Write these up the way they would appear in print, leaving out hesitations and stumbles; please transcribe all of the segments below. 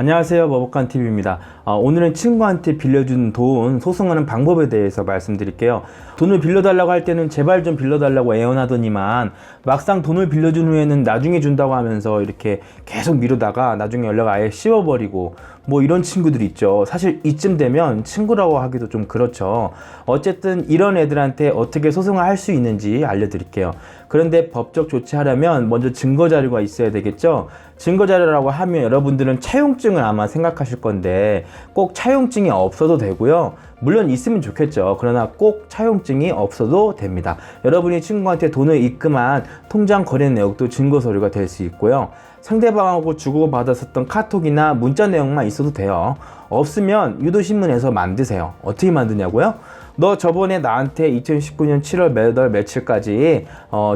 안녕하세요, 머복한TV입니다. 오늘은 친구한테 빌려준 돈 소송하는 방법에 대해서 말씀드릴게요. 돈을 빌려달라고 할 때는 제발 좀 빌려달라고 애원하더니만 막상 돈을 빌려준 후에는 나중에 준다고 하면서 이렇게 계속 미루다가 나중에 연락 아예 씌워버리고 뭐 이런 친구들 있죠. 사실 이쯤 되면 친구라고 하기도 좀 그렇죠. 어쨌든 이런 애들한테 어떻게 소송을 할 수 있는지 알려드릴게요. 그런데 법적 조치하려면 먼저 증거 자료가 있어야 되겠죠. 증거 자료라고 하면 여러분들은 차용증을 아마 생각하실 건데 꼭 차용증이 없어도 되고요. 물론 있으면 좋겠죠. 그러나 꼭 차용증이 없어도 됩니다. 여러분이 친구한테 돈을 입금한 통장 거래 내역도 증거 서류가 될 수 있고요. 상대방하고 주고받았었던 카톡이나 문자 내용만 있어도 돼요. 없으면 유도신문에서 만드세요. 어떻게 만드냐고요? 너 저번에 나한테 2019년 7월 몇 월 며칠까지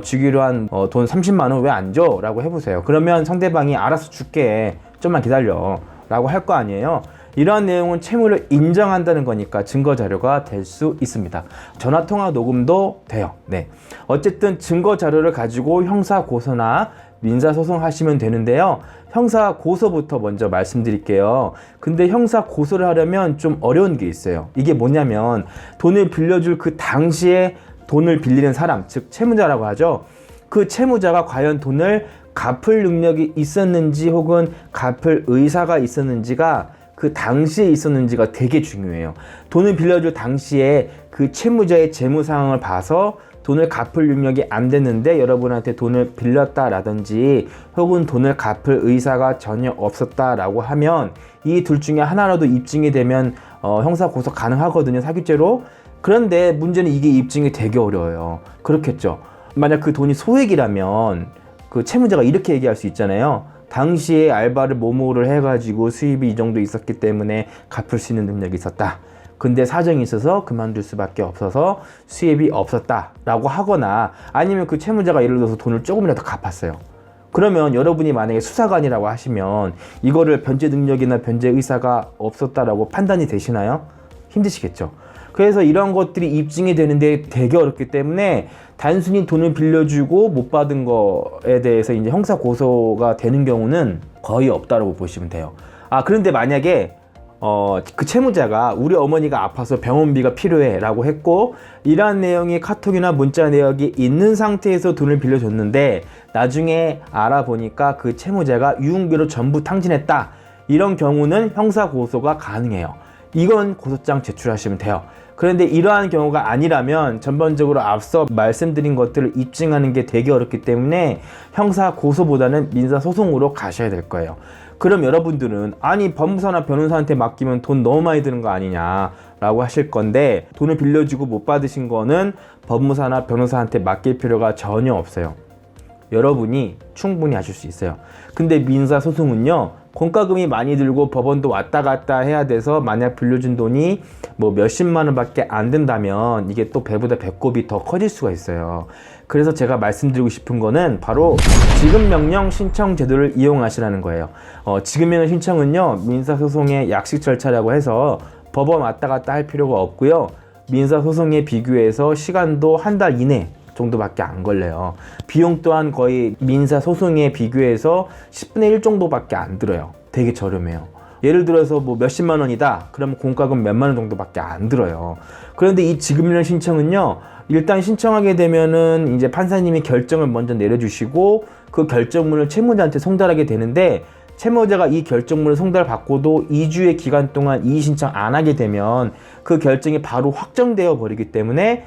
주기로 한 돈 30만원 왜 안 줘? 라고 해보세요. 그러면 상대방이 알아서 줄게, 좀만 기다려 라고 할 거 아니에요. 이러한 내용은 채무를 인정한다는 거니까 증거 자료가 될 수 있습니다. 전화통화 녹음도 돼요. 네. 어쨌든 증거 자료를 가지고 형사 고소나 민사 소송 하시면 되는데요. 형사 고소부터 먼저 말씀드릴게요. 근데 형사 고소를 하려면 좀 어려운 게 있어요. 이게 뭐냐면 돈을 빌려줄 그 당시에 돈을 빌리는 사람, 즉 채무자라고 하죠. 그 채무자가 과연 돈을 갚을 능력이 있었는지 혹은 갚을 의사가 있었는지가 그 당시에 있었는지가 되게 중요해요. 돈을 빌려줄 당시에 그 채무자의 재무 상황을 봐서 돈을 갚을 능력이 안 됐는데 여러분한테 돈을 빌렸다라든지 혹은 돈을 갚을 의사가 전혀 없었다라고 하면 이 둘 중에 하나라도 입증이 되면 형사 고소 가능하거든요, 사기죄로. 그런데 문제는 이게 입증이 되게 어려워요. 그렇겠죠. 만약 그 돈이 소액이라면 그 채무자가 이렇게 얘기할 수 있잖아요. 당시에 알바를 뭐뭐를 해가지고 수입이 이 정도 있었기 때문에 갚을 수 있는 능력이 있었다. 근데 사정이 있어서 그만둘 수밖에 없어서 수입이 없었다 라고 하거나, 아니면 그 채무자가 예를 들어서 돈을 조금이라도 갚았어요. 그러면 여러분이 만약에 수사관이라고 하시면 이거를 변제 능력이나 변제 의사가 없었다라고 판단이 되시나요? 힘드시겠죠. 그래서 이런 것들이 입증이 되는데 되게 어렵기 때문에 단순히 돈을 빌려주고 못 받은 거에 대해서 이제 형사 고소가 되는 경우는 거의 없다라고 보시면 돼요. 그런데 만약에 그 채무자가 우리 어머니가 아파서 병원비가 필요해 라고 했고, 이러한 내용이 카톡이나 문자 내역이 있는 상태에서 돈을 빌려줬는데 나중에 알아보니까 그 채무자가 유흥비로 전부 탕진했다, 이런 경우는 형사 고소가 가능해요. 이건 고소장 제출하시면 돼요. 그런데 이러한 경우가 아니라면 전반적으로 앞서 말씀드린 것들을 입증하는 게 되게 어렵기 때문에 형사 고소보다는 민사 소송으로 가셔야 될 거예요. 그럼 여러분들은 아니 법무사나 변호사한테 맡기면 돈 너무 많이 드는 거 아니냐 라고 하실 건데, 돈을 빌려주고 못 받으신 거는 법무사나 변호사한테 맡길 필요가 전혀 없어요. 여러분이 충분히 하실 수 있어요. 근데 민사소송은요, 공과금이 많이 들고 법원도 왔다 갔다 해야 돼서 만약 빌려준 돈이 뭐 몇십만 원밖에 안 된다면 이게 또 배보다 배꼽이 더 커질 수가 있어요. 그래서 제가 말씀드리고 싶은 거는 바로 지급명령 신청 제도를 이용하시라는 거예요. 지급명령 신청은요, 민사소송의 약식 절차라고 해서 법원 왔다 갔다 할 필요가 없고요. 민사소송에 비교해서 시간도 한 달 이내 정도밖에 안 걸려요. 비용 또한 거의 민사소송에 비교해서 10분의 1 정도밖에 안 들어요. 되게 저렴해요. 예를 들어서 뭐 몇십만 원이다 그러면 공과금 몇만 원 정도밖에 안 들어요. 그런데 이 지급명령 신청은요, 일단 신청하게 되면은 이제 판사님이 결정을 먼저 내려주시고 그 결정문을 채무자한테 송달하게 되는데, 채무자가 이 결정문을 송달받고도 2주의 기간 동안 이의 신청 안 하게 되면 그 결정이 바로 확정되어 버리기 때문에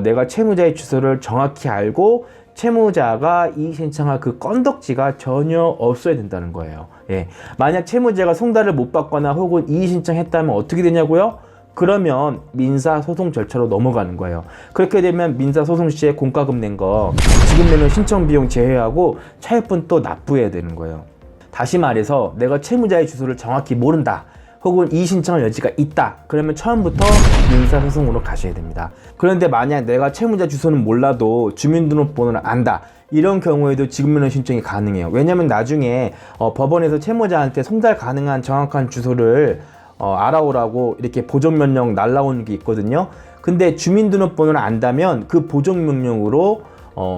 내가 채무자의 주소를 정확히 알고 채무자가 이의 신청할 그 건덕지가 전혀 없어야 된다는 거예요. 예. 만약 채무자가 송달을 못 받거나 혹은 이의 신청했다면 어떻게 되냐고요? 그러면 민사소송 절차로 넘어가는 거예요. 그렇게 되면 민사소송 시에 공과금 낸 거 지급명령 신청 비용 제외하고 차액분 또 납부해야 되는 거예요. 다시 말해서 내가 채무자의 주소를 정확히 모른다 혹은 이의 신청할 여지가 있다 그러면 처음부터 민사소송으로 가셔야 됩니다. 그런데 만약 내가 채무자 주소는 몰라도 주민등록번호를 안다, 이런 경우에도 지급명령 신청이 가능해요. 왜냐면 나중에 법원에서 채무자한테 송달 가능한 정확한 주소를 알아오라고 이렇게 보정명령 날라오는 게 있거든요. 근데 주민등록번호를 안다면 그 보정명령으로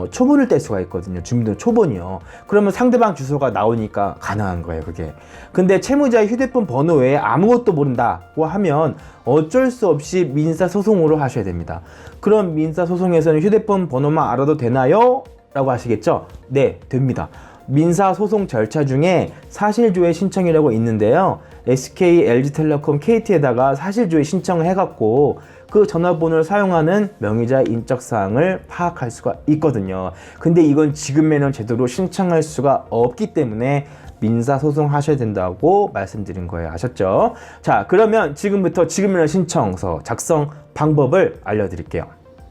초본을 뗄 수가 있거든요. 주민등록 초본이요. 그러면 상대방 주소가 나오니까 가능한 거예요, 그게. 근데 채무자의 휴대폰 번호 외에 아무것도 모른다고 하면 어쩔 수 없이 민사소송으로 하셔야 됩니다. 그럼 민사소송에서는 휴대폰 번호만 알아도 되나요? 라고 하시겠죠? 네, 됩니다. 민사소송 절차 중에 사실조회 신청이라고 있는데요. SK, LG텔레콤, KT에다가 사실조회 신청을 해갖고 그 전화번호를 사용하는 명의자 인적사항을 파악할 수가 있거든요. 근데 이건 지금에는 제대로 신청할 수가 없기 때문에 민사소송 하셔야 된다고 말씀드린 거예요. 아셨죠? 자, 그러면 지금부터 지금이나 신청서 작성 방법을 알려드릴게요.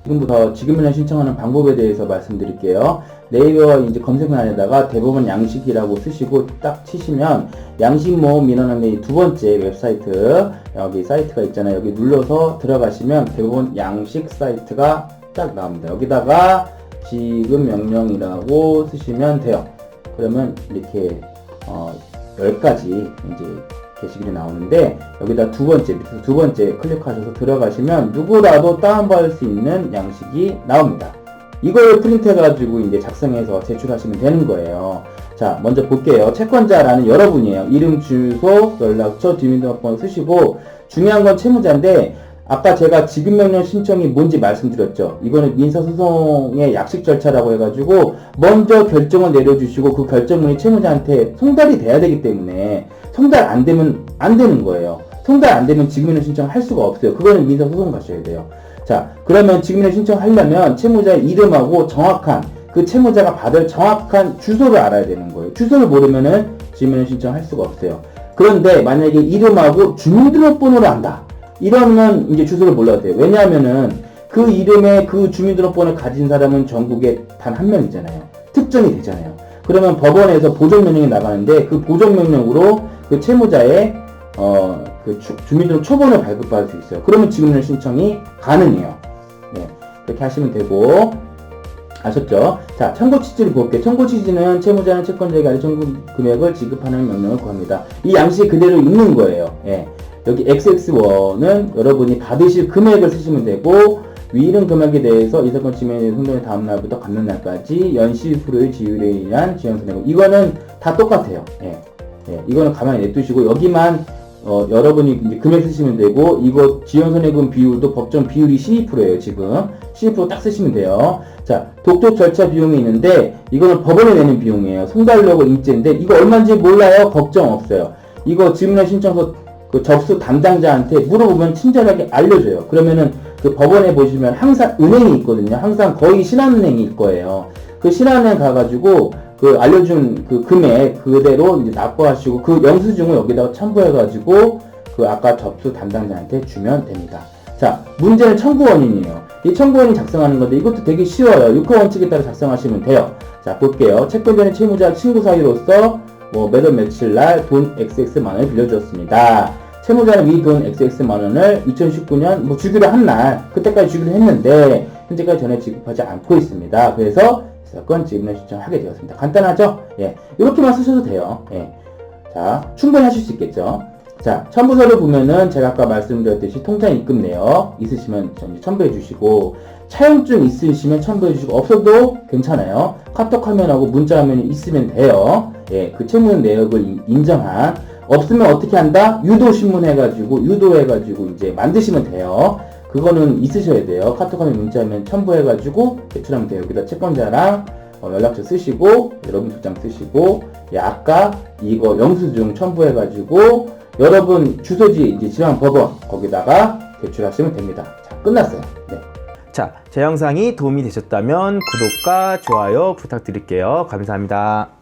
지금부터 지금이나 신청하는 방법에 대해서 말씀드릴게요. 네이버 이제 검색란에다가 대법원 양식이라고 쓰시고 딱 치시면 양식모험 민원항의 두 번째 웹사이트, 여기 사이트가 있잖아요. 여기 눌러서 들어가시면 대법원 양식 사이트가 딱 나옵니다. 여기다가 지금 명령이라고 쓰시면 돼요. 그러면 이렇게 10가지 이제 게시글이 나오는데 여기다 밑에서 두 번째 클릭하셔서 들어가시면 누구라도 다운받을 수 있는 양식이 나옵니다. 이걸 프린트해가지고 이제 작성해서 제출하시면 되는 거예요. 자, 먼저 볼게요. 채권자라는 여러분이에요. 이름, 주소, 연락처, 주민등록번호 쓰시고, 중요한 건 채무자인데 아까 제가 지급명령 신청이 뭔지 말씀드렸죠. 이거는 민사소송의 약식 절차라고 해가지고 먼저 결정을 내려주시고 그 결정문이 채무자한테 송달이 돼야 되기 때문에 송달 안 되면 안 되는 거예요. 송달 안 되면 지급명령 신청 할 수가 없어요. 그거는 민사소송 가셔야 돼요. 자, 그러면 지급명령 신청하려면 채무자의 이름하고 정확한 그 채무자가 받을 정확한 주소를 알아야 되는 거예요. 주소를 모르면은 지급명령 신청할 수가 없어요. 그런데 만약에 이름하고 주민등록번호를 안다. 이러면 이제 주소를 몰라도 돼요. 왜냐하면은 그 이름에 그 주민등록번호를 가진 사람은 전국에 단 한 명이잖아요. 특정이 되잖아요. 그러면 법원에서 보존명령이 나가는데 그 보존명령으로 그 채무자의 그 주민등록 초본을 발급받을 수 있어요. 그러면 지급명령 신청이 가능해요. 네, 그렇게 하시면 되고, 아셨죠? 자, 청구 취지를 볼게요. 청구 취지는 채무자는 채권자에게 아래 청구 금액을 지급하는 명령을 구합니다. 이 양식이 그대로 있는 거예요. 예. 여기 XX1은 여러분이 받으실 금액을 쓰시면 되고, 위이른 금액에 대해서 이 사건 지명의 성동의 다음 날부터 갚는 날까지 연시 후료의 지율에 의한 지연손해금. 이거는 다 똑같아요. 예. 예. 이거는 가만히 냅두시고, 여기만 여러분이 이제 금액 쓰시면 되고, 이거 지연손해금 비율도 법정 비율이 12%예요, 지금. 12% 딱 쓰시면 돼요. 자, 독촉 절차 비용이 있는데, 이거는 법원에 내는 비용이에요. 송달료고 인제인데, 이거 얼마인지 몰라요? 걱정 없어요. 이거 지문의 신청서 그 접수 담당자한테 물어보면 친절하게 알려줘요. 그러면은 그 법원에 보시면 항상 은행이 있거든요. 항상 거의 신한은행일 거예요. 그 신한은행 가가지고 그 알려준 그 금액 그대로 이제 납부하시고 그 영수증을 여기다가 첨부해가지고 그 아까 접수 담당자한테 주면 됩니다. 자, 문제는 청구원인이에요. 이 청구원인 작성하는 건데 이것도 되게 쉬워요. 6호 원칙에 따라 작성하시면 돼요. 자, 볼게요. 채권자는 채무자 친구 사이로서 몇 월 며칠 날 돈 XX만 원을 빌려주었습니다. 채무자는 이 돈 XX만 원을 2019년 주기로 한 날 그때까지 주기로 했는데 현재까지 전혀 지급하지 않고 있습니다. 그래서 사건 지급명령 신청하게 되었습니다. 간단하죠? 예, 이렇게만 쓰셔도 돼요. 예, 자, 충분히 하실 수 있겠죠? 자, 첨부서를 보면은 제가 아까 말씀드렸듯이 통장 입금 내역 있으시면 첨부해 주시고, 차용증 있으시면 첨부해 주시고, 없어도 괜찮아요. 카톡 화면하고 문자 화면이 있으면 돼요. 예, 그 채무 내역을 인정한. 없으면 어떻게 한다? 유도신문 유도해가지고 이제 만드시면 돼요. 그거는 있으셔야 돼요. 카톡 화면 문자 화면 첨부해가지고 제출하면 돼요. 여기다 채권자랑 연락처 쓰시고, 여러분 도장 쓰시고, 예, 아까 이거 영수증 첨부해가지고, 여러분 주소지 이제 지방법원 거기다가 제출하시면 됩니다. 자, 끝났어요. 네. 자, 제 영상이 도움이 되셨다면 구독과 좋아요 부탁드릴게요. 감사합니다.